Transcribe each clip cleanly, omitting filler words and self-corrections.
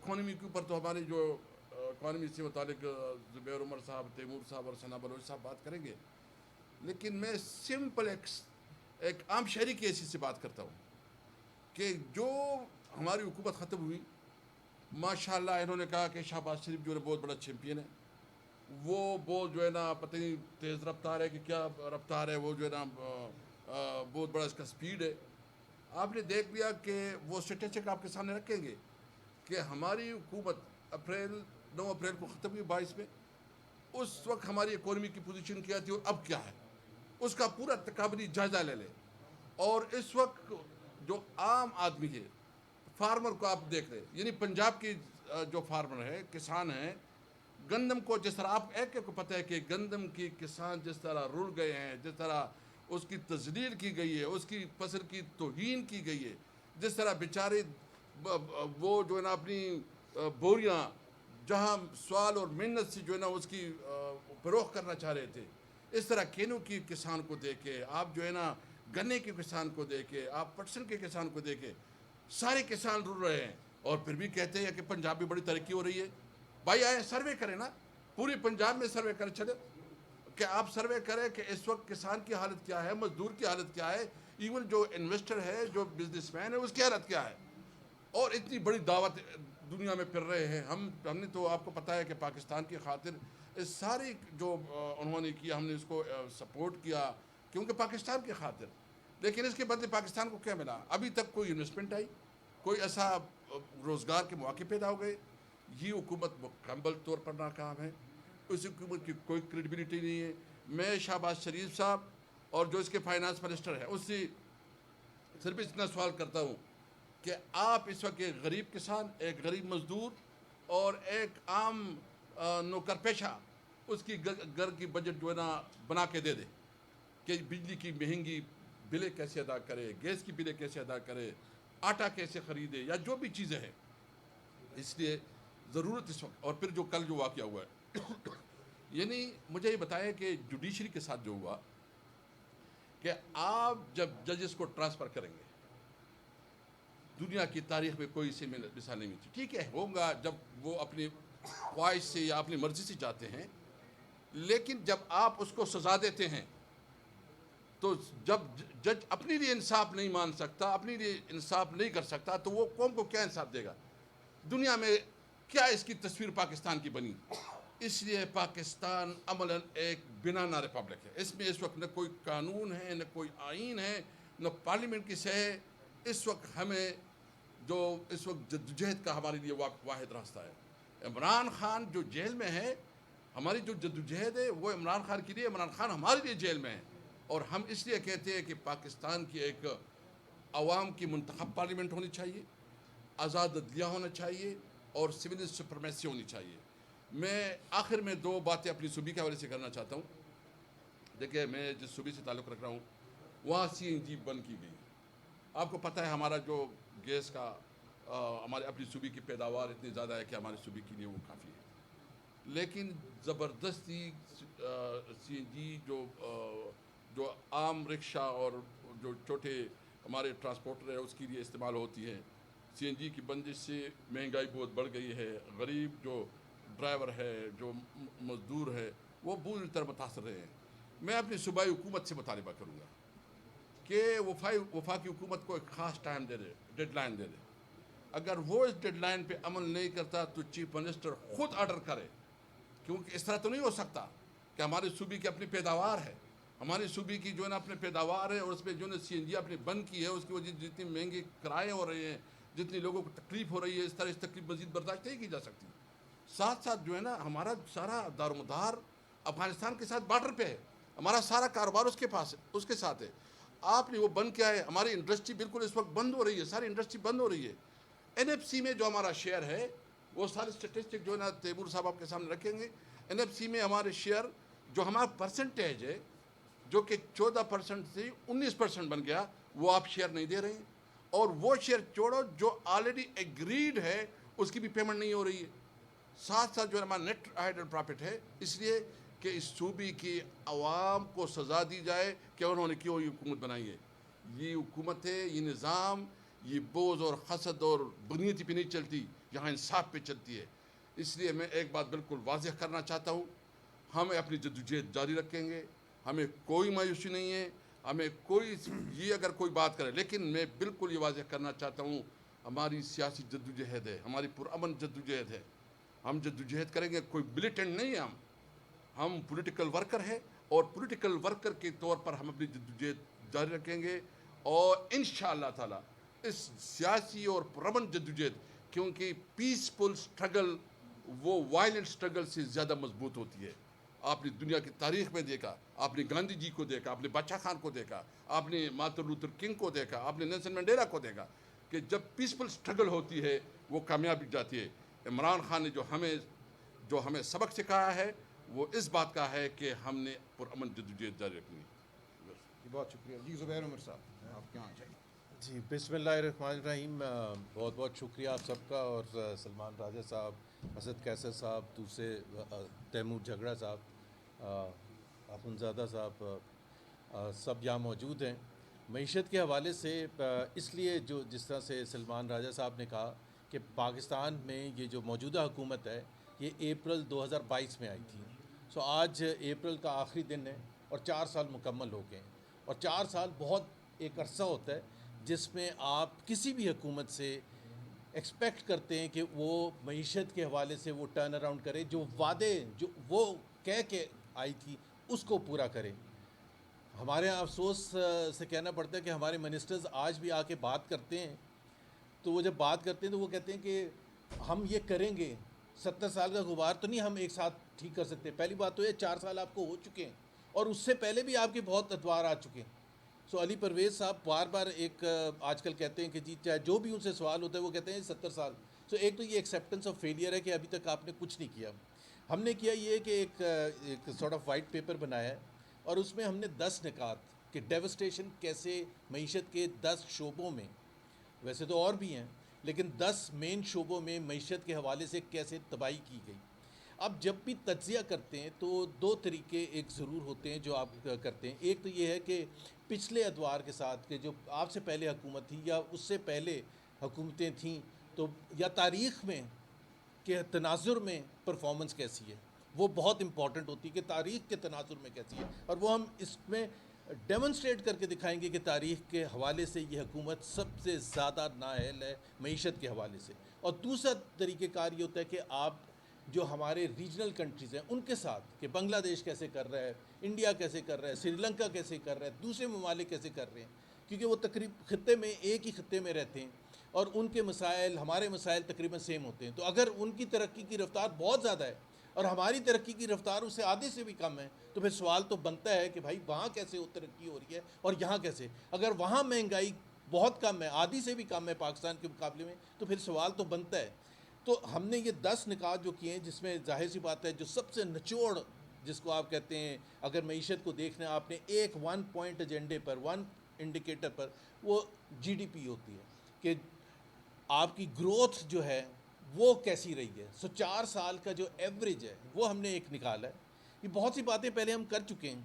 Economy کے اوپر تو ہمارے جو اکانومی سے متعلق زبیر عمر صاحب، تیمور صاحب اور ثنا بلوچ صاحب بات کریں گے، لیکن میں سمپل ایک عام شہری کی حیثیت سے بات کرتا ہوں کہ جو ہماری حکومت ختم ہوئی، ماشاءاللہ انہوں نے کہا کہ شہباز شریف جو ہے بہت بڑا چیمپئن ہے، وہ بہت جو ہے نا پتہ نہیں تیز رفتار ہے کہ کیا رفتار ہے، وہ جو ہے نا بہت بڑا اس کا سپیڈ ہے. آپ نے دیکھ لیا کہ وہ اسٹیٹسٹک آپ کے سامنے رکھیں گے کہ ہماری حکومت 9 اپریل کو ختم ہوئی 22 میں، اس وقت ہماری اکانومی کی پوزیشن کیا تھی اور اب کیا ہے، اس کا پورا تکابری جائزہ لے لیں. اور اس وقت جو عام آدمی ہے، فارمر کو آپ دیکھ رہے، یعنی پنجاب کی جو فارمر ہے، کسان ہیں، گندم کو جس طرح آپ ایک کو پتہ ہے کہ گندم کی کسان جس طرح رل گئے ہیں، جس طرح اس کی تذلیل کی گئی ہے، اس کی فصل کی توہین کی گئی ہے، جس طرح بیچارے وہ جو ہے نا اپنی بوریاں جہاں سوال اور محنت سے جو ہے نا اس کی فروخت کرنا چاہ رہے تھے، اس طرح کینوں کی کسان کو دیکھے، آپ جو ہے نا گنے کے کسان کو دیکھے، آپ پٹسن کے کسان کو دیکھے، سارے کسان رل رہے ہیں اور پھر بھی کہتے ہیں کہ پنجاب میں بڑی ترقی ہو رہی ہے. بھائی آئے سروے کریں نا، پوری پنجاب میں سروے کریں، چلے کہ آپ سروے کریں کہ اس وقت کسان کی حالت کیا ہے، مزدور کی حالت کیا ہے، ایون جو انویسٹر ہے، جو بزنس مین ہے، اس کی حالت کیا ہے. اور اتنی بڑی دعوت دنیا میں پھر رہے ہیں. ہم نے تو آپ کو پتہ ہے کہ پاکستان کی خاطر اس ساری جو انہوں نے کیا، ہم نے اس کو سپورٹ کیا کیونکہ پاکستان کی خاطر. لیکن اس کے بدلے پاکستان کو کیا ملا؟ ابھی تک کوئی انویسٹمنٹ آئی، کوئی ایسا روزگار کے مواقع پیدا ہو گئے. یہ حکومت مکمل طور پر ناکام ہے، اس حکومت کی کوئی کریڈیبلٹی نہیں ہے. میں شہباز شریف صاحب اور جو اس کے فائنانس منسٹر ہیں اس سے صرف اتنا سوال کرتا ہوں کہ آپ اس وقت ایک غریب کسان، ایک غریب مزدور اور ایک عام نوکر پیشہ اس کی گھر کی بجٹ جو ہے نا بنا کے دے دے کہ بجلی کی مہنگی بلیں کیسے ادا کرے، گیس کی بلیں کیسے ادا کرے، آٹا کیسے خریدے، یا جو بھی چیزیں ہیں. اس لیے ضرورت اس وقت، اور پھر جو کل جو واقعہ ہوا ہے یعنی مجھے یہ بتایا کہ جوڈیشری کے ساتھ جو ہوا کہ آپ جب ججز کو ٹرانسفر کریں گے، دنیا کی تاریخ میں کوئی سے مثال نہیں ملتی. ٹھیک ہے، ہوگا جب وہ اپنی خواہش سے یا اپنی مرضی سے جاتے ہیں، لیکن جب آپ اس کو سزا دیتے ہیں تو جب جج اپنی لیے انصاف نہیں مان سکتا، اپنی لیے انصاف نہیں کر سکتا، تو وہ قوم کو کیا انصاف دے گا؟ دنیا میں کیا اس کی تصویر پاکستان کی بنی؟ اس لیے پاکستان عملاً ایک بنانا ریپبلک ہے. اس میں اس وقت نہ کوئی قانون ہے، نہ کوئی آئین ہے، نہ پارلیمنٹ کی سہ ہے. اس وقت ہمیں جو اس وقت جدوجہد کا ہمارے لیے واحد راستہ ہے. عمران خان جو جیل میں ہے، ہماری جو جدوجہد ہے وہ عمران خان کے لیے، عمران خان ہمارے لیے جیل میں ہے. اور ہم اس لیے کہتے ہیں کہ پاکستان کی ایک عوام کی منتخب پارلیمنٹ ہونی چاہیے، آزاد عدلیہ ہونا چاہیے اور سول سپرمیسی ہونی چاہیے. میں آخر میں 2 باتیں اپنی صوبے کے حوالے سے کرنا چاہتا ہوں. دیکھیں، میں جس صوبے سے تعلق رکھ رہا ہوں وہاں CNG بند کی گئی. آپ کو پتہ ہے ہمارا جو گیس کا ہمارے اپنی صوبے کی پیداوار اتنی زیادہ ہے کہ ہمارے صوبے کے لیے وہ کافی ہے. لیکن زبردستی CNG جو عام رکشہ اور جو چھوٹے ہمارے ٹرانسپورٹر ہے اس کے لیے استعمال ہوتی ہے، CNG کی بندش سے مہنگائی بہت بڑھ گئی ہے. غریب جو ڈرائیور ہے، جو مزدور ہے، وہ بری طرح متاثر رہے ہیں. میں اپنی صوبائی حکومت سے مطالبہ کروں گا کہ وفاقی حکومت کو ایک خاص ٹائم دے دے، ڈیڈ لائن دے دے. اگر وہ اس ڈیڈ لائن پہ عمل نہیں کرتا تو چیف منسٹر خود آرڈر کرے، کیونکہ اس طرح تو نہیں ہو سکتا کہ ہمارے صوبے کی اپنی پیداوار ہے، ہماری صوبے کی جو ہے نا اپنے پیداوار ہے اور اس پہ جو ہے نا CNG اپنی بند کی ہے، اس کی وجہ جتنی مہنگے کرائے ہو رہے ہیں، جتنی لوگوں کو تکلیف ہو رہی ہے، اس طرح اس تکلیف مزید برداشت نہیں کی جا سکتی. ساتھ ساتھ جو ہے نا ہمارا سارا دار و مدار افغانستان کے ساتھ بارڈر پہ ہے، ہمارا سارا کاروبار اس کے پاس ہے، اس کے ساتھ ہے. آپ نے وہ بند کیا ہے. ہماری انڈسٹری بالکل اس وقت بند ہو رہی ہے، ساری انڈسٹری بند ہو رہی ہے. NFC میں جو ہمارا شیئر ہے، وہ سارے اسٹیٹسٹک جو ہے نا تیمور صاحب آپ کے سامنے رکھیں گے. NFC میں ہمارے شیئر جو ہمارا پرسنٹیج ہے، جو کہ 14% سے 19% بن گیا، وہ آپ شیئر نہیں دے رہے ہیں. اور وہ شیئر چھوڑو جو آلریڈی ایگریڈ ہے اس کی بھی پیمنٹ نہیں ہو رہی ہے. ساتھ ساتھ جو ہے ہمارا نیٹ ہائیڈر پرافٹ ہے، اس لیے کہ اس صوبے کی عوام کو سزا دی جائے کہ انہوں نے کیوں یہ حکومت بنائی ہے. یہ حکومت ہے، یہ نظام، یہ بوجھ اور حسد اور بنیتی پہ نہیں چلتی. یہاں انصاف پہ چلتی ہے. اس لیے میں ایک بات بالکل واضح کرنا چاہتا ہوں, ہم اپنی جدوجہد جاری رکھیں گے, ہمیں کوئی مایوسی نہیں ہے, ہمیں کوئی یہ اگر کوئی بات کرے, لیکن میں بالکل یہ واضح کرنا چاہتا ہوں ہماری سیاسی جدوجہد ہے, ہماری پرامن جدوجہد ہے. ہم جدوجہد کریں گے, کوئی ملیٹنٹ نہیں ہے, ہم پولیٹیکل ورکر ہیں, اور پولیٹیکل ورکر کے طور پر ہم اپنی جدوجہد جاری رکھیں گے. اور انشاءاللہ تعالی اس سیاسی اور پرامن جدوجہد, کیونکہ پیسفل سٹرگل وہ وائلنٹ سٹرگل سے زیادہ مضبوط ہوتی ہے. آپ نے دنیا کی تاریخ میں دیکھا, آپ نے گاندھی جی کو دیکھا, آپ نے بادشاہ خان کو دیکھا, آپ نے مارٹن لوتھر کنگ کو دیکھا, آپ نے نیلسن منڈیلا کو دیکھا, کہ جب پیسفل سٹرگل ہوتی ہے وہ کامیابی جاتی ہے. عمران خان نے جو ہمیں سبق سکھایا ہے وہ اس بات کا ہے کہ ہم نے پرامن جدوجہد جاری رکھنی ہے. بہت شکریہ. جی زبیر عمر صاحب, آپ کیا چاہیے؟ جی بسم اللہ الرحمن الرحیم. بہت بہت شکریہ آپ سب کا, اور سلمان راجہ صاحب, اسد کیسر صاحب, دوسرے تیمور جھگڑا صاحب, اخنزادہ صاحب, سب یہاں موجود ہیں. معیشت کے حوالے سے اس لیے جو جس طرح سے سلمان راجہ صاحب نے کہا کہ پاکستان میں یہ جو موجودہ حکومت ہے یہ اپریل 2022 میں آئی تھی. سو آج اپریل کا آخری دن ہے اور 4 سال مکمل ہو گئے ہیں. اور 4 سال بہت ایک عرصہ ہوتا ہے جس میں آپ کسی بھی حکومت سے ایکسپیکٹ کرتے ہیں کہ وہ معیشت کے حوالے سے وہ ٹرن اراؤنڈ کرے, جو وعدے جو وہ کہہ کے آئی تھی اس کو پورا کرے. ہمارے یہاں افسوس سے کہنا پڑتا ہے کہ ہمارے منسٹرز آج بھی آ کے بات کرتے ہیں, تو وہ جب بات کرتے ہیں تو وہ کہتے ہیں کہ ہم یہ کریں گے. 70 سال کا غبار تو نہیں ہم ایک ساتھ ٹھیک کر سکتے. پہلی بات تو یہ 4 سال آپ کو ہو چکے ہیں, اور اس سے پہلے بھی آپ کے بہت ادوار آ چکے ہیں. سو علی پرویز صاحب بار بار ایک آج کل کہتے ہیں کہ جی چاہے جو بھی ان سے سوال ہوتا ہے وہ کہتے ہیں 70 سال. سو ایک تو یہ ایکسیپٹنس آف فیلئر ہے کہ ابھی تک آپ نے کچھ نہیں کیا. ہم نے کیا یہ کہ ایک سارٹ آف وائٹ پیپر بنایا ہے, اور اس میں ہم نے 10 نکات کہ ڈیوسٹیشن کیسے معیشت کے 10 شعبوں میں, ویسے تو اور بھی ہیں لیکن 10 مین شعبوں میں معیشت کے حوالے سے کیسے تباہی کی گئی. اب جب بھی تجزیہ کرتے ہیں تو 2 طریقے ایک ضرور ہوتے ہیں جو آپ کرتے ہیں. ایک تو یہ ہے کہ پچھلے ادوار کے ساتھ کہ جو آپ سے پہلے حکومت تھی یا اس سے پہلے حکومتیں تھیں, تو یا تاریخ میں کہ تناظر میں پرفارمنس کیسی ہے, وہ بہت امپورٹنٹ ہوتی ہے کہ تاریخ کے تناظر میں کیسی ہے. اور وہ ہم اس میں ڈیمونسٹریٹ کر کے دکھائیں گے کہ تاریخ کے حوالے سے یہ حکومت سب سے زیادہ نااہل ہے معیشت کے حوالے سے. اور دوسرا طریقہ کار یہ ہوتا ہے کہ آپ جو ہمارے ریجنل کنٹریز ہیں ان کے ساتھ کہ بنگلہ دیش کیسے کر رہا ہے, انڈیا کیسے کر رہا ہے, سری لنکا کیسے کر رہا ہے, دوسرے ممالک کیسے کر رہے ہیں, کیونکہ وہ خطے میں ایک ہی خطے میں رہتے ہیں اور ان کے مسائل ہمارے مسائل تقریباً سیم ہوتے ہیں. تو اگر ان کی ترقی کی رفتار بہت زیادہ ہے اور ہماری ترقی کی رفتار اس سے آدھے سے بھی کم ہے, تو پھر سوال تو بنتا ہے کہ بھائی وہاں کیسے وہ ترقی ہو رہی ہے اور یہاں کیسے. اگر وہاں مہنگائی بہت کم ہے, آدھی سے بھی کم ہے پاکستان کے مقابلے میں, تو پھر سوال تو بنتا ہے. تو ہم نے یہ 10 نکات جو کیے ہیں جس میں ظاہر سی بات ہے جو سب سے نچوڑ جس کو آپ کہتے ہیں اگر معیشت کو دیکھنا ہے آپ نے ایک 1 پوائنٹ ایجنڈے پر 1 انڈیکیٹر پر, وہ جی ڈی پی ہوتی ہے کہ آپ کی گروتھ جو ہے وہ کیسی رہی ہے. سو 4 سال کا جو ایوریج ہے وہ ہم نے ایک نکالا ہے. یہ بہت سی باتیں پہلے ہم کر چکے ہیں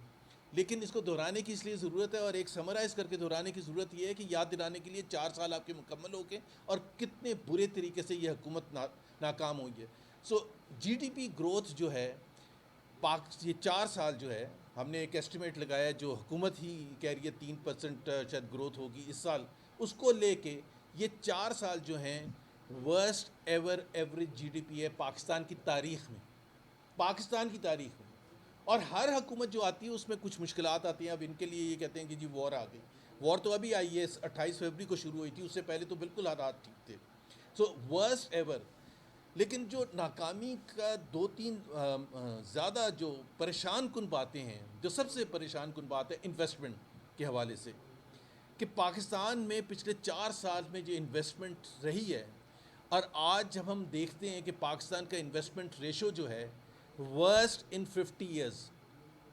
لیکن اس کو دہرانے کی اس لیے ضرورت ہے, اور ایک سمرائز کر کے دہرانے کی ضرورت یہ ہے کہ یاد دلانے کے لیے 4 سال آپ کے مکمل ہو گئے اور کتنے برے طریقے سے یہ حکومت ناکام ہوئی ہے. سو جی ڈی پی گروتھ جو ہے یہ 4 سال جو ہے ہم نے ایک ایسٹیمیٹ لگایا ہے جو حکومت ہی کہہ رہی ہے 3% شاید گروتھ ہوگی اس سال, اس کو لے کے یہ 4 سال جو ہیں worst ever average G D P ہے پاکستان کی تاریخ میں, پاکستان کی تاریخ میں. اور ہر حکومت جو آتی ہے اس میں کچھ مشکلات آتی ہیں. اب ان کے لیے یہ کہتے ہیں کہ جی وار آ گئی, وار تو ابھی آئی ہے 28 فروری کو شروع ہوئی تھی, اس سے پہلے تو بالکل حالات ٹھیک تھے. سو ورسٹ ایور. لیکن جو ناکامی کا 2-3 زیادہ جو پریشان کن باتیں ہیں, جو سب سے پریشان کن بات ہے انویسٹمنٹ کے حوالے سے, کہ پاکستان میں پچھلے 4 سال میں جو انویسٹمنٹ رہی ہے, اور آج جب ہم دیکھتے ہیں کہ پاکستان کا انویسٹمنٹ ریشو جو ہے ورسٹ ان 50 ایئرز,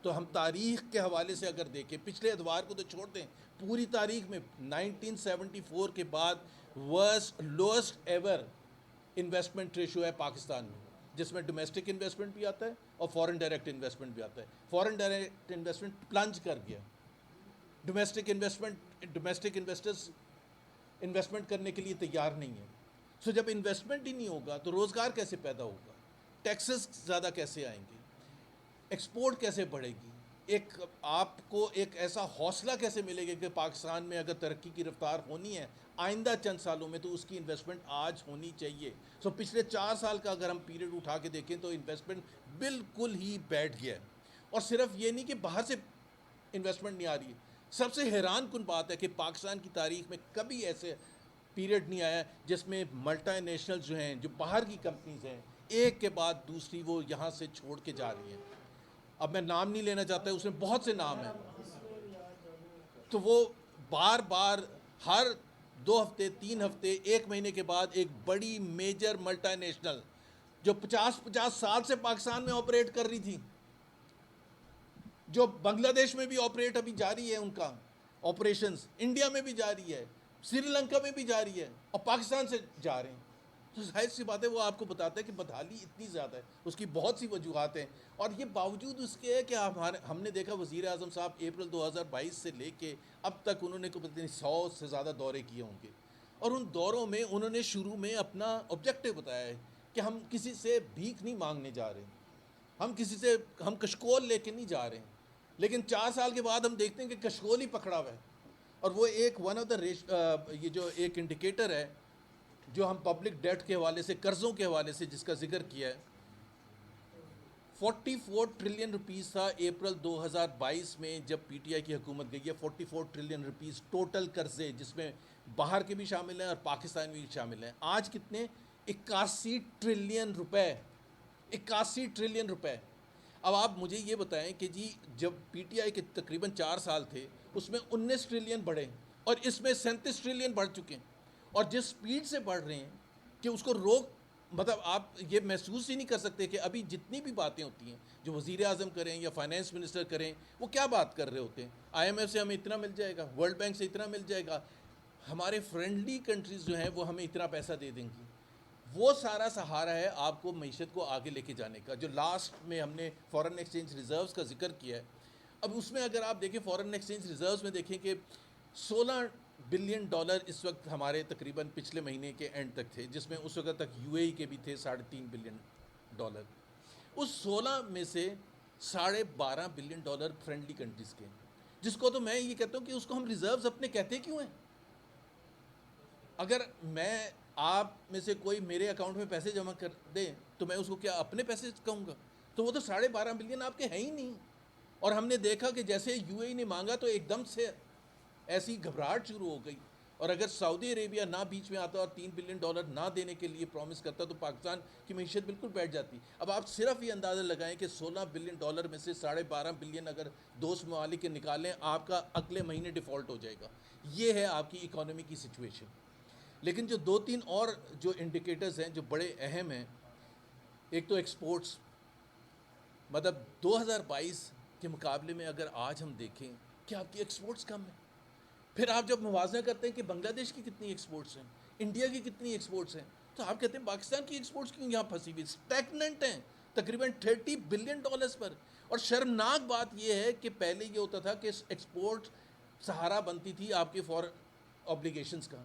تو ہم تاریخ کے حوالے سے اگر دیکھیں پچھلے ادوار کو تو چھوڑ دیں, پوری تاریخ میں 1974 کے بعد worst lowest ever investment ratio ہے پاکستان میں, جس میں ڈومیسٹک انویسٹمنٹ بھی آتا ہے اور فورن ڈائریکٹ انویسٹمنٹ بھی آتا ہے. فورن ڈائریکٹ انویسٹمنٹ پلنج کر گیا, ڈومیسٹک انویسٹرز انویسٹمنٹ کرنے کے لیے تیار نہیں ہے. سو جب انویسٹمنٹ ہی نہیں ہوگا تو روزگار کیسے پیدا ہوگا, ٹیکسز زیادہ کیسے آئیں گے, ایکسپورٹ کیسے بڑھے گی, ایک آپ کو ایک ایسا حوصلہ کیسے ملے گا کہ پاکستان میں اگر ترقی کی رفتار ہونی ہے آئندہ چند سالوں میں تو اس کی انویسٹمنٹ آج ہونی چاہیے. سو پچھلے 4 سال کا اگر ہم پیریڈ اٹھا کے دیکھیں تو انویسٹمنٹ بالکل ہی بیٹھ گیا ہے. اور صرف یہ نہیں کہ باہر سے انویسٹمنٹ نہیں آ رہی ہے, سب سے حیران کن بات ہے کہ پاکستان کی تاریخ میں کبھی ایسے پیریڈ نہیں آیا جس میں ملٹی نیشنل جو ہیں, جو باہر کی کمپنیز ہیں, ایک کے بعد دوسری وہ یہاں سے چھوڑ کے جا رہی ہیں. اب میں نام نہیں لینا چاہتا, اس میں بہت سے نام ہیں. تو وہ بار بار ہر 2 ہفتے 3 ہفتے 1 مہینے کے بعد ایک بڑی میجر ملٹی نیشنل جو 50 سال سے پاکستان میں آپریٹ کر رہی تھی, جو بنگلہ دیش میں بھی آپریٹ ابھی جاری ہے, ان کا آپریشنز انڈیا میں بھی جاری ہے, سری لنکا میں بھی جاری ہے, اور پاکستان سے جا رہے ہیں. تو ظاہر سی بات ہے وہ آپ کو بتاتا ہے کہ بدحالی اتنی زیادہ ہے, اس کی بہت سی وجوہات ہیں. اور یہ باوجود اس کے ہے کہ ہم نے دیکھا وزیر اعظم صاحب اپریل 2022 سے لے کے اب تک انہوں نے 100 سے زیادہ دورے کیے ہوں گے, اور ان دوروں میں انہوں نے شروع میں اپنا آبجیکٹو بتایا ہے کہ ہم کسی سے بھیک نہیں مانگنے جا رہے, ہم کشکول لے کے نہیں جا رہے ہیں. لیکن 4 سال کے بعد ہم دیکھتے ہیں کہ کشکول ہی پکڑا ہوا ہے. اور وہ ایک ون آف دا یہ جو ایک انڈیکیٹر ہے جو ہم پبلک ڈیٹ کے حوالے سے, قرضوں کے حوالے سے جس کا ذکر کیا ہے, 44 ٹریلین روپیز تھا اپریل 2022 میں جب پی ٹی آئی کی حکومت گئی ہے. 44 ٹریلین روپیز ٹوٹل قرضے, جس میں باہر کے بھی شامل ہیں اور پاکستان بھی شامل ہیں. آج کتنے؟ 81 ٹریلین روپے. 81 ٹریلین روپے. اب آپ مجھے یہ بتائیں کہ جی جب پی ٹی آئی کے تقریباً 4 سال تھے اس میں 19 ٹریلین بڑھے, اور اس میں 37 ٹریلین بڑھ چکے ہیں, اور جس سپیڈ سے بڑھ رہے ہیں کہ اس کو مطلب آپ یہ محسوس ہی نہیں کر سکتے کہ ابھی جتنی بھی باتیں ہوتی ہیں جو وزیر اعظم کریں یا فائنانس منسٹر کریں, وہ کیا بات کر رہے ہوتے ہیں. آئی ایم ایف سے ہمیں اتنا مل جائے گا, ورلڈ بینک سے اتنا مل جائے گا, ہمارے فرینڈلی کنٹریز جو ہیں وہ ہمیں اتنا پیسہ دے دیں گی. وہ سارا سہارا ہے آپ کو معیشت کو آگے لے کے جانے کا. جو لاسٹ میں ہم نے فارن ایکسچینج ریزروز کا ذکر کیا ہے, اب اس میں اگر آپ دیکھیں فارن ایکسچینج ریزروز میں دیکھیں کہ $16 بلین اس وقت ہمارے تقریباً پچھلے مہینے کے اینڈ تک تھے, جس میں اس وقت تک یو اے ای کے بھی تھے $3.5 بلین. اس 16 میں سے $12.5 بلین فرینڈلی کنٹریز کے, جس کو تو میں یہ کہتا ہوں کہ اس کو ہم ریزروز اپنے کہتے کیوں ہیں. اگر میں آپ میں سے کوئی میرے اکاؤنٹ میں پیسے جمع کر دے تو میں اس کو کیا اپنے پیسے کہوں گا؟ تو وہ تو $12.5 بلین آپ کے ہیں ہی نہیں. اور ہم نے دیکھا کہ جیسے یو اے ای نے مانگا تو ایک دم سے ایسی گھبراہٹ شروع ہو گئی, اور اگر سعودی عربیہ نہ بیچ میں آتا اور $3 بلین نہ دینے کے لیے پرومس کرتا تو پاکستان کی معیشت بالکل بیٹھ جاتی. اب آپ صرف یہ اندازہ لگائیں کہ $16 بلین میں سے $12.5 بلین اگر دوست ممالک کے نکالیں, آپ کا اگلے مہینے ڈیفالٹ ہو جائے گا. یہ ہے آپ کی اکانومی کی سچویشن. لیکن جو 2-3 اور جو انڈیکیٹرز ہیں جو بڑے اہم ہیں, ایک تو ایکسپورٹس, مطلب 2022 کے مقابلے میں اگر آج ہم دیکھیں کہ آپ کی ایکسپورٹس کم ہیں. پھر آپ جب موازنہ کرتے ہیں کہ بنگلہ دیش کی کتنی ایکسپورٹس ہیں, انڈیا کی کتنی ایکسپورٹس ہیں, تو آپ کہتے ہیں پاکستان کی ایکسپورٹس کیوں یہاں پھنسی ہوئی, اسٹیگننٹ ہیں تقریباً $30 بلین پر. اور شرمناک بات یہ ہے کہ پہلے یہ ہوتا تھا کہ ایکسپورٹ سہارا بنتی تھی آپ کے فارن اوبلیگیشنز کا,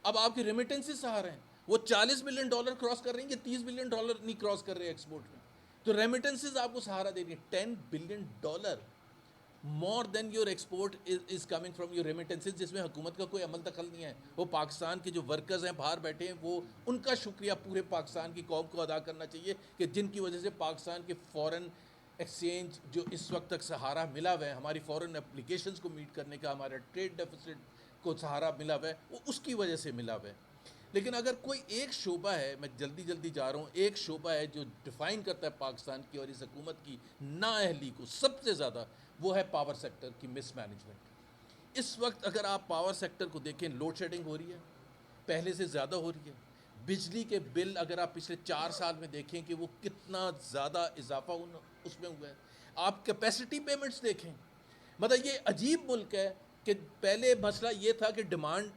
اب آپ کی ریمیٹنسز سہارا ہیں. وہ $40 بلین کراس کر رہی ہیں, یہ $30 بلین نہیں کراس کر رہے ایکسپورٹ میں. تو ریمیٹنسز آپ کو سہارا دے رہی ہیں. $10 billion more than your export is coming from your remittances, جس میں حکومت کا کوئی عمل دخل نہیں ہے. وہ پاکستان کے جو ورکرز ہیں باہر بیٹھے ہیں, وہ ان کا شکریہ پورے پاکستان کی قوم کو ادا کرنا چاہیے کہ جن کی وجہ سے پاکستان کے فارن ایکسچینج جو اس وقت تک سہارا ملا ہوا ہے, ہماری فارن اپلیکیشنز کو میٹ کرنے کا, ہمارا ٹریڈ ڈیفیسٹ کو سہارا ملا ہوا ہے, وہ اس کی وجہ سے ملا ہوا ہے. لیکن اگر کوئی ایک شعبہ ہے, میں جلدی جا رہا ہوں, ایک شعبہ ہے جو ڈیفائن کرتا ہے پاکستان کی اور اس حکومت کی نااہلی کو سب سے زیادہ, وہ ہے پاور سیکٹر کی مس مینجمنٹ. اس وقت اگر آپ پاور سیکٹر کو دیکھیں, لوڈ شیڈنگ ہو رہی ہے, پہلے سے زیادہ ہو رہی ہے. بجلی کے بل اگر آپ پچھلے 4 سال میں دیکھیں کہ وہ کتنا زیادہ اضافہ اس میں ہوا ہے. آپ کیپیسٹی پیمنٹس دیکھیں, مطلب یہ عجیب ملک ہے کہ پہلے مسئلہ یہ تھا کہ ڈیمانڈ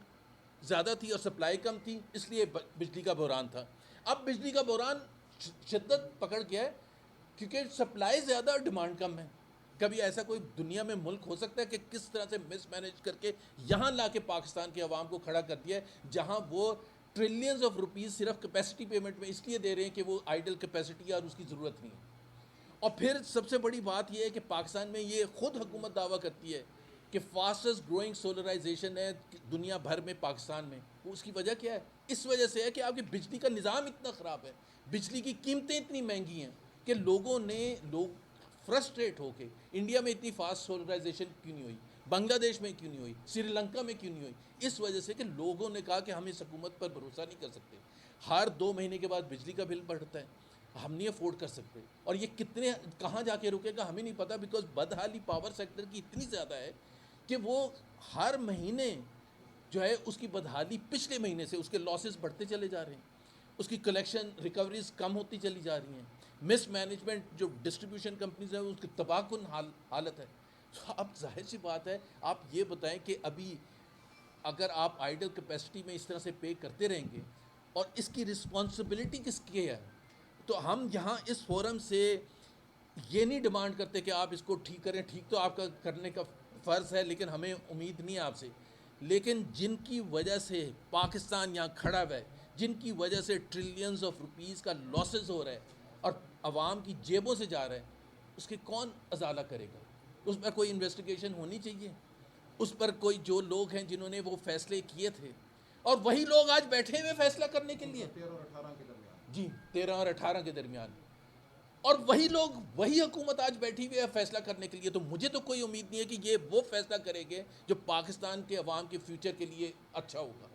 زیادہ تھی اور سپلائی کم تھی, اس لیے بجلی کا بحران تھا. اب بجلی کا بحران شدت پکڑ گیا ہے کیونکہ سپلائی زیادہ اور ڈیمانڈ کم ہے. کبھی ایسا کوئی دنیا میں ملک ہو سکتا ہے کہ کس طرح سے مس مینیج کر کے یہاں لا کے پاکستان کے عوام کو کھڑا کر دیا ہے, جہاں وہ ٹریلینز آف روپیز صرف کیپیسٹی پیمنٹ میں اس لیے دے رہے ہیں کہ وہ آئیڈل کیپیسٹی ہے اور اس کی ضرورت نہیں ہے. اور پھر سب سے بڑی بات یہ ہے کہ پاکستان میں یہ خود حکومت دعویٰ کرتی ہے کہ فاسٹسٹ گروئنگ سولرائزیشن ہے دنیا بھر میں پاکستان میں. اس کی وجہ کیا ہے؟ اس وجہ سے ہے کہ آپ کی بجلی کا نظام اتنا خراب ہے, بجلی کی قیمتیں اتنی مہنگی ہیں کہ لوگ فرسٹریٹ ہو کے انڈیا میں اتنی فاسٹ سولرائزیشن کیوں نہیں ہوئی, بنگلہ دیش میں کیوں نہیں ہوئی, سری لنکا میں کیوں نہیں ہوئی؟ اس وجہ سے کہ لوگوں نے کہا کہ ہم اس حکومت پر بھروسہ نہیں کر سکتے. ہر 2 مہینے کے بعد بجلی کا بل بڑھتا ہے, ہم نہیں افورڈ کر سکتے, اور یہ کہاں جا کے رکے گا ہمیں نہیں پتہ, بیکاز بدحالی پاور سیکٹر کی اتنی زیادہ ہے کہ وہ ہر مہینے جو ہے اس کی بدحالی پچھلے مہینے سے اس کے لاسز بڑھتے چلے جا رہے ہیں, اس کی کلیکشن ریکوریز کم ہوتی چلی جا رہی ہیں, مس مینجمنٹ جو ڈسٹریبیوشن کمپنیز ہیں اس کی تباہ کن حالت ہے. تو اب ظاہر سی بات ہے, آپ یہ بتائیں کہ ابھی اگر آپ آئیڈل کیپیسٹی میں اس طرح سے پے کرتے رہیں گے اور اس کی رسپانسبلٹی کس کی ہے؟ تو ہم یہاں اس فورم سے یہ نہیں ڈیمانڈ کرتے کہ آپ اس کو ٹھیک کریں, ٹھیک تو آپ کا کرنے کا فرض ہے لیکن ہمیں امید نہیں ہے آپ سے. لیکن جن کی وجہ سے پاکستان یہاں کھڑا ہوا ہے, جن کی وجہ سے ٹریلینز آف روپیز کا لاسز ہو رہا ہے اور عوام کی جیبوں سے جا رہا ہے, اس کے کون ازالہ کرے گا؟ اس پر کوئی انویسٹیگیشن ہونی چاہیے, اس پر کوئی جو لوگ ہیں جنہوں نے وہ فیصلے کیے تھے, اور وہی لوگ آج بیٹھے ہوئے فیصلہ کرنے کے لیے 13 اور 18 کے درمیان. جی 13 اور 18 کے درمیان, اور وہی لوگ وہی حکومت آج بیٹھی ہوئی ہے فیصلہ کرنے کے لیے. تو مجھے تو کوئی امید نہیں ہے کہ یہ وہ فیصلہ کرے گے جو پاکستان کے عوام کے فیوچر کے لیے اچھا ہوگا.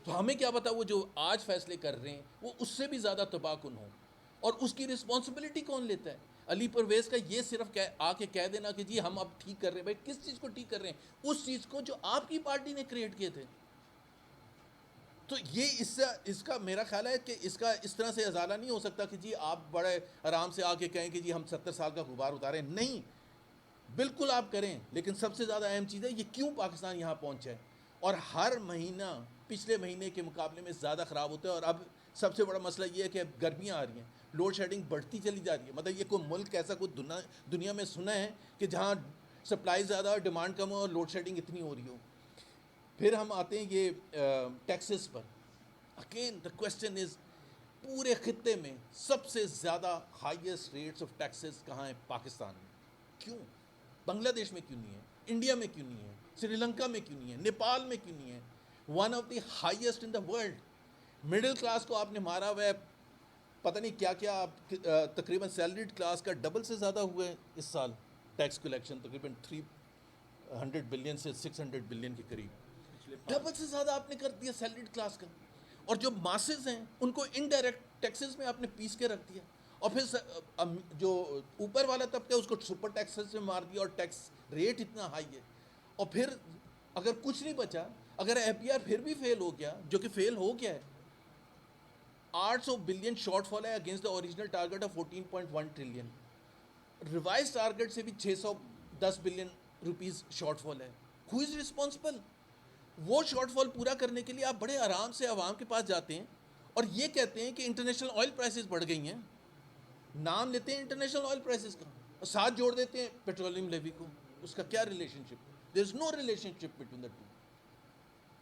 تو ہمیں کیا پتا وہ جو آج فیصلے کر رہے ہیں وہ اس سے بھی زیادہ تباہ کن ہوں, اور اس کی رسپانسبلٹی کون لیتا ہے؟ علی پرویز کا یہ صرف آ کے کہہ دینا کہ جی ہم اب ٹھیک کر رہے ہیں. بھائی کس چیز کو ٹھیک کر رہے ہیں؟ اس چیز کو جو آپ کی پارٹی نے کریٹ کیے تھے. تو یہ اس کا میرا خیال ہے کہ اس کا اس طرح سے ازالہ نہیں ہو سکتا کہ جی آپ بڑے آرام سے آ کے کہیں کہ جی ہم 70 سال کا غبار اتاریں. نہیں, بالکل آپ کریں, لیکن سب سے زیادہ اہم چیز ہے یہ کیوں پاکستان یہاں پہنچا ہے, اور ہر مہینہ پچھلے مہینے کے مقابلے میں زیادہ خراب ہوتا ہے. اور اب سب سے بڑا مسئلہ یہ ہے کہ اب گرمیاں آ رہی ہیں, لوڈ شیڈنگ بڑھتی چلی جا رہی ہے. مطلب یہ کوئی ملک ایسا کوئی دنیا میں سنا ہے کہ جہاں سپلائی زیادہ اور ڈیمانڈ کم ہو اور لوڈ شیڈنگ اتنی ہو رہی ہو. پھر ہم آتے ہیں یہ taxes per. Again the question is, پورے خطے میں سب سے زیادہ ہائیسٹ ریٹس آف ٹیکسز کہاں ہیں؟ پاکستان میں. کیوں؟ بنگلہ دیش میں کیوں نہیں ہے؟ انڈیا میں کیوں نہیں ہے؟ سری لنکا میں کیوں نہیں ہے؟ نیپال میں کیوں نہیں ہے؟ One of the highest in the world. Middle class کو آپ نے مارا ہوا ہے, پتہ نہیں کیا کیا, آپ تقریباً سیلریڈ کلاس کا ڈبل سے زیادہ ہوئے ہیں اس سال ٹیکس کلیکشن, تقریباً 300 بلین سے 600 بلین کے قریب, ڈبل سے زیادہ آپ نے کر دیا سیلریڈ کلاس کا. اور جو ماسز ہیں ان کو انڈائریکٹ ٹیکسز میں آپ نے پیس کے رکھ دیا, اور پھر جو اوپر والا طبقہ ہے اس کو سپر ٹیکسز میں مار دیا, اور ٹیکس ریٹ اتنا ہائی ہے. اور پھر اگر کچھ نہیں بچا, اگر اے پی آر پھر بھی فیل ہو گیا, جو کہ فیل ہو گیا ہے, 800 بلین شارٹ فال ہے against the original target of 14.1 trillion. Revise target سے بھی 610 بلین روپیز شارٹ فال ہے. ہو از ریسپانسبل؟ وہ شارٹ فال پورا کرنے کے لیے آپ بڑے آرام سے عوام کے پاس جاتے ہیں اور یہ کہتے ہیں کہ انٹرنیشنل آئل پرائسز بڑھ گئی ہیں, نام لیتے ہیں انٹرنیشنل آئل پرائسز کا, اور ساتھ جوڑ دیتے ہیں پیٹرولیم لیوی کو. اس کا کیا relationship? There is no relationship between the two.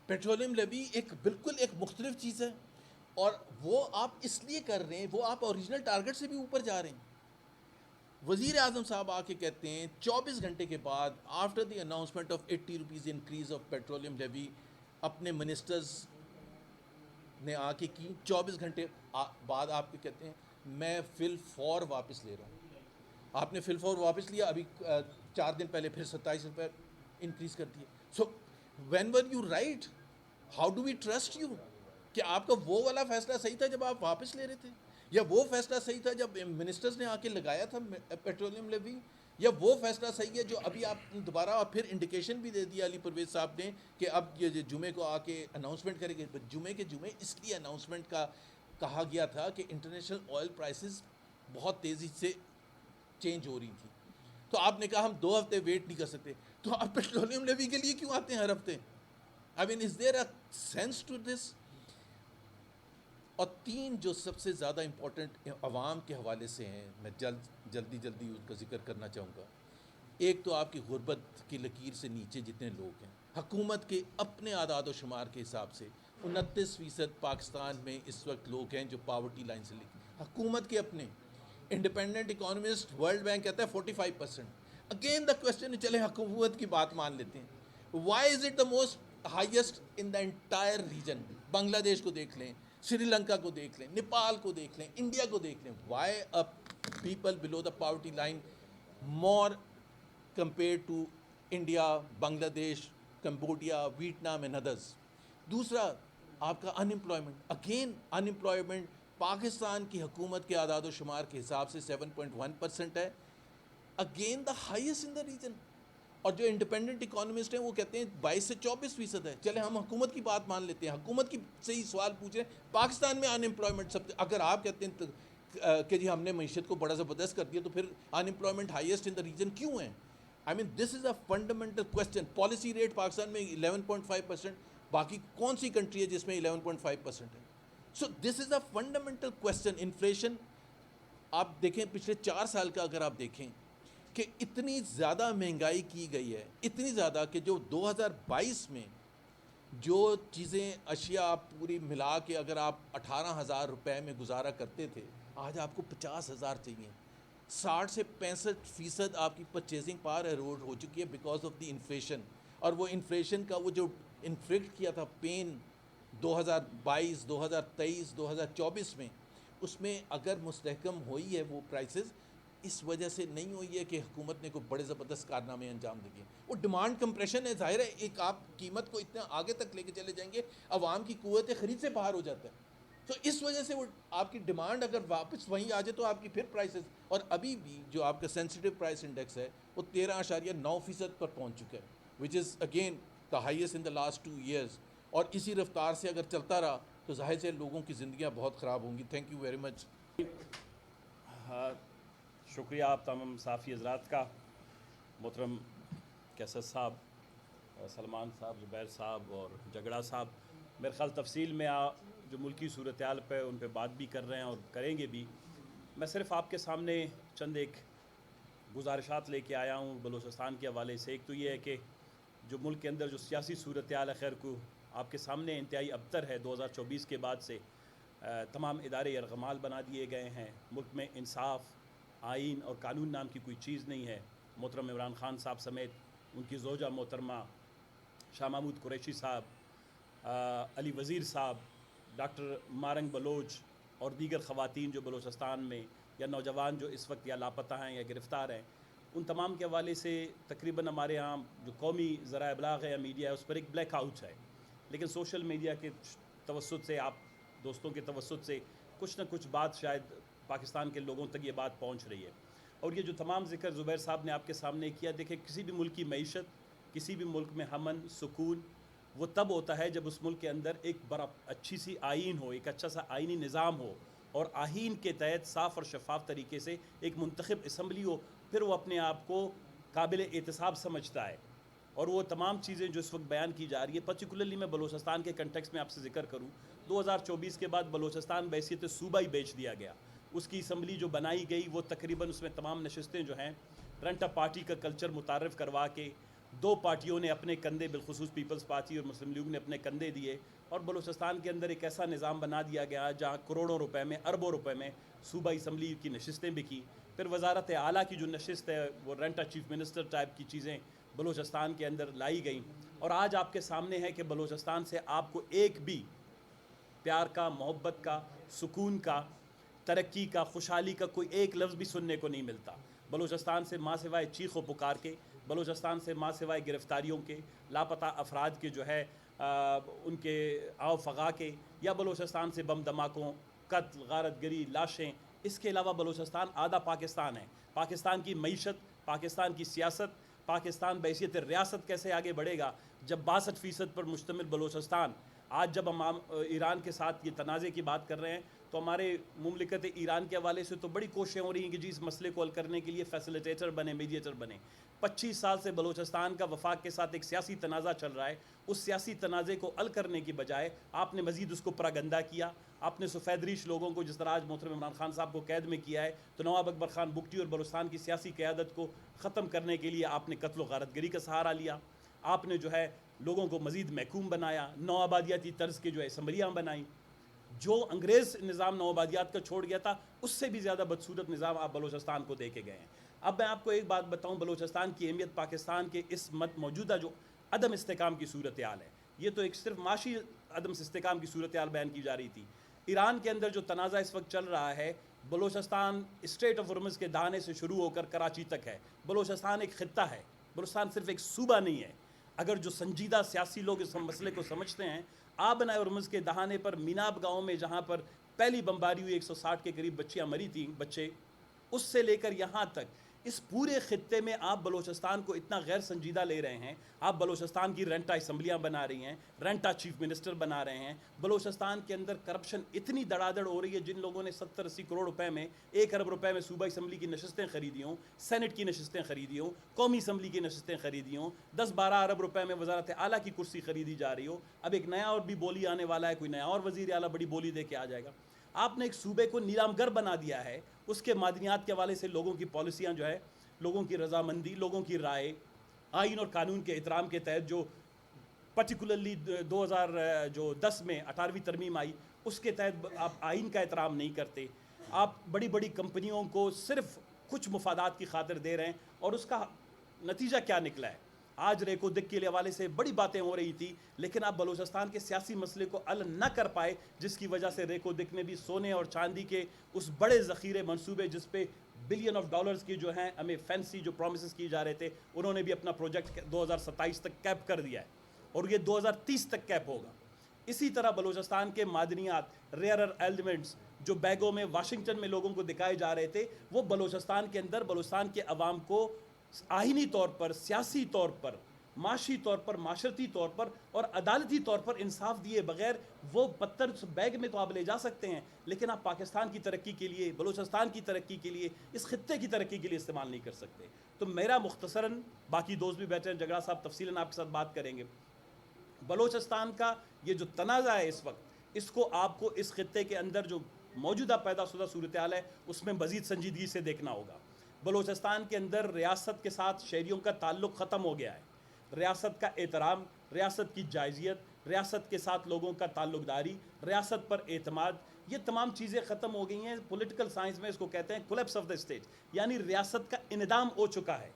Petroleum levy بالکل ایک مختلف چیز ہے, اور وہ آپ اس لیے کر رہے ہیں, وہ آپ اوریجنل ٹارگیٹ سے بھی اوپر جا رہے ہیں. وزیر اعظم صاحب آ کے کہتے ہیں 24 گھنٹے کے بعد, after the announcement of 80 rupees increase of petroleum levy, اپنے منسٹرز نے آ کے کی, 24 گھنٹے بعد آپ کے کہتے ہیں میں فل فور واپس لے رہا ہوں. آپ نے فل فور واپس لیا, ابھی 4 دن پہلے پھر 27 روپے انکریز کر دیے. So when were you right, how do we trust you? کہ آپ کا وہ والا فیصلہ صحیح تھا جب آپ واپس لے رہے تھے, یا وہ فیصلہ صحیح تھا جب منسٹرز نے آ کے لگایا تھا پیٹرولیم لیوی, یا وہ فیصلہ صحیح ہے جو ابھی آپ نے دوبارہ اور پھر انڈیکیشن بھی دے دیا علی پرویز صاحب نے کہ اب یہ جمعے کو آ کے اناؤنسمنٹ کریں گے. جمعے کے جمعے اس لیے اناؤنسمنٹ کا کہا گیا تھا کہ انٹرنیشنل آئل پرائسز بہت تیزی سے چینج ہو رہی تھی, تو آپ نے کہا ہم 2 ہفتے ویٹ نہیں کر سکتے, تو آپ پیٹرولیم لیوی کے لیے کیوں آتے ہیں ہر ہفتے؟ آئی مین از دیر اے سینس ٹو دس؟ اور 3 جو سب سے زیادہ امپورٹنٹ عوام کے حوالے سے ہیں, میں جلدی ان کا ذکر کرنا چاہوں گا. ایک تو آپ کی غربت کی لکیر سے نیچے جتنے لوگ ہیں, حکومت کے اپنے اعداد و شمار کے حساب سے 29% پاکستان میں اس وقت لوگ ہیں جو پاورٹی لائن سے لکھ حکومت کے اپنے انڈیپینڈنٹ اکانومسٹ ورلڈ بینک کہتا ہے 45%. اگین دا کوشچن چلے حکومت کی بات مان لیتے ہیں. Why is it the most highest in the entire region? Bangladesh کو دیکھ لیں, سری لنکا کو دیکھ لیں, نیپال کو دیکھ لیں, انڈیا کو دیکھ لیں. Why people below the poverty line more compare to India, Bangladesh, Cambodia, Vietnam and others? دوسرا آپ کا unemployment. Again unemployment Pakistan کی حکومت کے اعداد و شمار کے حساب سے 7.1% ہے, again the highest in the region. اور جو انڈیپینڈنٹ اکانومسٹ ہیں وہ کہتے ہیں 22 سے 24% ہے. چلے ہم حکومت کی بات مان لیتے ہیں, حکومت کی سے ہی سوال پوچھ رہے ہیں. پاکستان میں ان امپلائمنٹ سب, اگر آپ کہتے ہیں کہ جی ہم نے معیشت کو بڑا زبردست کر دیا, تو پھر unemployment highest in the region کیوں ہیں؟ I mean this is a fundamental question. Policy rate Pakistan میں 11.5%, باقی کون سی کنٹری ہے جس میں 11.5% ہے؟ سو دس is a fundamental question. Inflation آپ دیکھیں پچھلے 4 سال کا اگر آپ دیکھیں کہ اتنی زیادہ مہنگائی کی گئی ہے, اتنی زیادہ کہ جو 2022 میں جو چیزیں اشیاء آپ پوری ملا کے اگر آپ 18,000 روپے میں گزارا کرتے تھے, آج آپ کو 50,000 چاہیے. 60 سے 65% آپ کی پرچیزنگ پاور ایروڈ ہو چکی ہے بیکاز آف دی انفلیشن. اور وہ انفلیشن کا وہ جو انفلیکٹ کیا تھا پین 2022, 2023, 2024 میں, اس میں اگر مستحکم ہوئی ہے وہ پرائسز, اس وجہ سے نہیں ہوئی ہے کہ حکومت نے کوئی بڑے زبردست کارنامے انجام دیے. وہ ڈیمانڈ کمپریشن ہے. ظاہر ہے ایک آپ قیمت کو اتنا آگے تک لے کے چلے جائیں گے, عوام کی قوت خرید سے باہر ہو جاتا ہے. تو اس وجہ سے وہ آپ کی ڈیمانڈ اگر واپس وہیں آ جائے تو آپ کی پھر پرائسز, اور ابھی بھی جو آپ کا سینسٹیو پرائس انڈیکس ہے وہ 13.9% پر پہنچ چکا ہے, which is again the highest in the last 2 years. اور اسی رفتار سے اگر چلتا رہا تو ظاہر سے لوگوں کی زندگیاں بہت خراب ہوں گی. Thank you very much. شکریہ آپ تمام صحافی حضرات کا. محترم کیسر صاحب, سلمان صاحب, زبیر صاحب اور جگڑا صاحب, میرے خیال تفصیل میں جو ملکی صورتحال پہ ان پہ بات بھی کر رہے ہیں اور کریں گے بھی. میں صرف آپ کے سامنے چند ایک گزارشات لے کے آیا ہوں بلوچستان کے حوالے سے. ایک تو یہ ہے کہ جو ملک کے اندر جو سیاسی صورتحال ہے, خیر کو آپ کے سامنے انتہائی ابتر ہے. 2024 کے بعد سے تمام ادارے یرغمال بنا دیے گئے ہیں. ملک میں انصاف, آئین اور قانون نام کی کوئی چیز نہیں ہے. محترم عمران خان صاحب سمیت ان کی زوجہ محترمہ شاہ محمود قریشی صاحب, علی وزیر صاحب, ڈاکٹر مارنگ بلوچ اور دیگر خواتین جو بلوچستان میں یا نوجوان جو اس وقت یا لاپتہ ہیں یا گرفتار ہیں, ان تمام کے حوالے سے تقریباً ہمارے ہاں جو قومی ذرائع ابلاغ ہے یا میڈیا ہے اس پر ایک بلیک آؤٹ ہے. لیکن سوشل میڈیا کے توسط سے, آپ دوستوں کے توسط سے کچھ نہ کچھ بات شاید پاکستان کے لوگوں تک یہ بات پہنچ رہی ہے. اور یہ جو تمام ذکر زبیر صاحب نے آپ کے سامنے کیا, دیکھیں کسی بھی ملک کی معیشت, کسی بھی ملک میں امن سکون وہ تب ہوتا ہے جب اس ملک کے اندر ایک بڑا اچھی سی آئین ہو, ایک اچھا سا آئینی نظام ہو, اور آئین کے تحت صاف اور شفاف طریقے سے ایک منتخب اسمبلی ہو. پھر وہ اپنے آپ کو قابل احتساب سمجھتا ہے. اور وہ تمام چیزیں جو اس وقت بیان کی جا رہی ہے, پرٹیکولرلی میں بلوچستان کے کنٹیکس میں آپ سے ذکر کروں, 2024 کے بعد بلوچستان بحیثیت صوبہ ہی بیچ دیا گیا. اس کی اسمبلی جو بنائی گئی وہ تقریباً اس میں تمام نشستیں جو ہیں رنٹا پارٹی کا کلچر متعارف کروا کے 2 پارٹیوں نے اپنے کندھے, بالخصوص پیپلز پارٹی اور مسلم لیگ نے اپنے کندھے دیے, اور بلوچستان کے اندر ایک ایسا نظام بنا دیا گیا جہاں کروڑوں روپے میں, اربوں روپے میں صوبہ اسمبلی کی نشستیں بھی کی. پھر وزارت اعلیٰ کی جو نشست ہے وہ رنٹا چیف منسٹر ٹائپ کی چیزیں بلوچستان کے اندر لائی گئیں. اور آج آپ کے سامنے ہے کہ بلوچستان سے آپ کو ایک بھی پیار کا, محبت کا, سکون کا, ترقی کا, خوشحالی کا کوئی ایک لفظ بھی سننے کو نہیں ملتا. بلوچستان سے ماں سوائے چیخ و پکار کے, بلوچستان سے ماں سوائے گرفتاریوں کے, لاپتہ افراد کے جو ہے ان کے آو فغا کے, یا بلوچستان سے بم دھماکوں, قتل, غارت گری, لاشیں, اس کے علاوہ بلوچستان آدھا پاکستان ہے. پاکستان کی معیشت, پاکستان کی سیاست, پاکستان بحیثیت ریاست کیسے آگے بڑھے گا جب 62% پر مشتمل بلوچستان, آج جب ہم ایران کے ساتھ یہ تنازع کی بات کر رہے ہیں تو ہمارے مملکت ایران کے حوالے سے تو بڑی کوششیں ہو رہی ہیں کہ جی اس مسئلے کو حل کرنے کے لیے فیسیلیٹیٹر بنے, میڈیٹر بنے. 25 سال سے بلوچستان کا وفاق کے ساتھ ایک سیاسی تنازع چل رہا ہے. اس سیاسی تنازع کو حل کرنے کی بجائے آپ نے مزید اس کو پراگندہ کیا. آپ نے سفید ریش لوگوں کو, جس طرح آج محترم عمران خان صاحب کو قید میں کیا ہے, تو نواب اکبر خان بگٹی اور بلوچستان کی سیاسی قیادت کو ختم کرنے کے لیے آپ نے قتل و غارت گری کا سہارا لیا. آپ نے جو ہے لوگوں کو مزید محکوم بنایا، نو آبادیاتی طرز کے جو اسمبلیاں بنائیں. جو انگریز نظام نو آبادیات کا چھوڑ گیا تھا اس سے بھی زیادہ بدصورت نظام آپ بلوچستان کو دے کے گئے ہیں. اب میں آپ کو ایک بات بتاؤں، بلوچستان کی اہمیت پاکستان کے اس موجودہ جو عدم استحکام کی صورتحال ہے، یہ تو ایک صرف معاشی عدم استحکام کی صورتحال بیان کی جا رہی تھی. ایران کے اندر جو تنازع اس وقت چل رہا ہے، بلوچستان اسٹریٹ آف ہرمز کے دہانے سے شروع ہو کر کراچی تک ہے. بلوچستان ایک خطہ ہے، بلوچستان صرف ایک صوبہ نہیں ہے. اگر جو سنجیدہ سیاسی لوگ اس مسئلے کو سمجھتے ہیں، آبن ہرمز کے دہانے پر میناب گاؤں میں جہاں پر پہلی بمباری ہوئی 160 کے قریب بچیاں مری تھیں، بچے، اس سے لے کر یہاں تک اس پورے خطے میں آپ بلوچستان کو اتنا غیر سنجیدہ لے رہے ہیں. آپ بلوچستان کی رینٹا اسمبلیاں بنا رہی ہیں، رینٹا چیف منسٹر بنا رہے ہیں. بلوچستان کے اندر کرپشن اتنی دڑا دڑ ہو رہی ہے، جن لوگوں نے 70-80 کروڑ روپے میں 1 ارب روپے میں صوبہ اسمبلی کی نشستیں خریدی ہوں، سینٹ کی نشستیں خریدی ہوں، قومی اسمبلی کی نشستیں خریدی ہوں، 10-12 ارب روپے میں وزارت اعلیٰ کی کرسی خریدی جا رہی ہو. اب ایک نیا اور بھی بولی آنے والا ہے، کوئی نیا اور وزیر اعلیٰ بڑی بولی دے کے آ جائے گا. آپ نے ایک صوبے کو نیلام گر بنا دیا ہے. اس کے معدنیات کے حوالے سے لوگوں کی پالیسیاں جو ہے، لوگوں کی رضامندی، لوگوں کی رائے، آئین اور قانون کے احترام کے تحت جو پرٹیکولرلی 2010 میں 18ویں ترمیم آئی، اس کے تحت آپ آئین کا احترام نہیں کرتے. آپ بڑی بڑی کمپنیوں کو صرف کچھ مفادات کی خاطر دے رہے ہیں، اور اس کا نتیجہ کیا نکلا ہے؟ آج ریکو دک کے حوالے سے بڑی باتیں ہو رہی تھی، لیکن آپ بلوچستان کے سیاسی مسئلے کو حل نہ کر پائے، جس کی وجہ سے ریکو دک نے بھی سونے اور چاندی کے اس بڑے ذخیرے منصوبے جس پہ بلین آف ڈالرز کی جو ہیں ہمیں فینسی جو پرومسز کی جا رہے تھے، انہوں نے بھی اپنا پروجیکٹ 2027 تک کیپ کر دیا ہے، اور یہ 2030 تک کیپ ہوگا. اسی طرح بلوچستان کے معدنیات، ریئر ایلیمنٹس جو بیگوں میں واشنگٹن میں لوگوں کو دکھائے جا رہے تھے، وہ بلوچستان کے اندر بلوچستان کے عوام کو آئینی طور پر، سیاسی طور پر، معاشی طور پر، معاشرتی طور پر اور عدالتی طور پر انصاف دیے بغیر وہ پتھر بیگ میں تو آپ لے جا سکتے ہیں، لیکن آپ پاکستان کی ترقی کے لیے، بلوچستان کی ترقی کے لیے، اس خطے کی ترقی کے لیے استعمال نہیں کر سکتے. تو میرا مختصراً، باقی دوست بھی بیٹھے ہیں، جگڑا صاحب تفصیلاً آپ کے ساتھ بات کریں گے، بلوچستان کا یہ جو تنازع ہے اس وقت، اس کو آپ کو اس خطے کے اندر جو موجودہ پیدا شدہ صورتحال ہے اس میں مزید سنجیدگی سے دیکھنا ہوگا. بلوچستان کے اندر ریاست کے ساتھ شہریوں کا تعلق ختم ہو گیا ہے. ریاست کا احترام، ریاست کی جائزیت، ریاست کے ساتھ لوگوں کا تعلق داری، ریاست پر اعتماد، یہ تمام چیزیں ختم ہو گئی ہیں. پولیٹیکل سائنس میں اس کو کہتے ہیں کولیپس آف دا اسٹیٹ، یعنی ریاست کا انہدام ہو چکا ہے.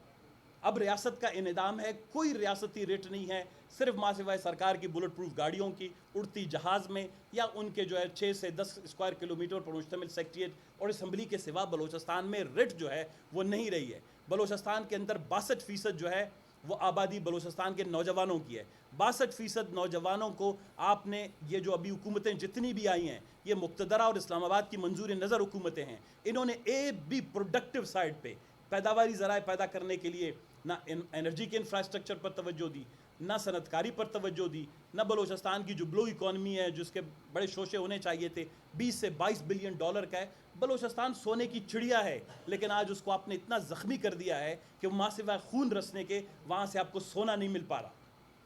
اب ریاست کا انہدام ہے، کوئی ریاستی ریٹ نہیں ہے، صرف ماں سوائے سرکار کی بلٹ پروف گاڑیوں کی، اڑتی جہاز میں، یا ان کے جو ہے 6 سے 10 اسکوائر کلومیٹر پر مشتمل سیکریٹریٹ اور اسمبلی کے سوا بلوچستان میں ریٹ جو ہے وہ نہیں رہی ہے. بلوچستان کے اندر 62% جو ہے وہ آبادی بلوچستان کے نوجوانوں کی ہے. 62% نوجوانوں کو آپ نے، یہ جو ابھی حکومتیں جتنی بھی آئی ہیں، یہ مقتدرہ اور اسلام آباد کی منظور نظر حکومتیں ہیں، انہوں نے بھی پروڈکٹیو سائڈ پہ پیداواری ذرائع پیدا کرنے کے لیے نہ انرجی کے انفراسٹرکچر پر توجہ دی، نہ صنعت کاری پر توجہ دی، نہ بلوچستان کی جو بلو اکانومی ہے جس کے بڑے شوشے ہونے چاہیے تھے، 20 سے 22 بلین ڈالر کا ہے. بلوچستان سونے کی چڑیا ہے، لیکن آج اس کو آپ نے اتنا زخمی کر دیا ہے کہ وہ ماں سوائے خون رسنے کے وہاں سے آپ کو سونا نہیں مل پا رہا.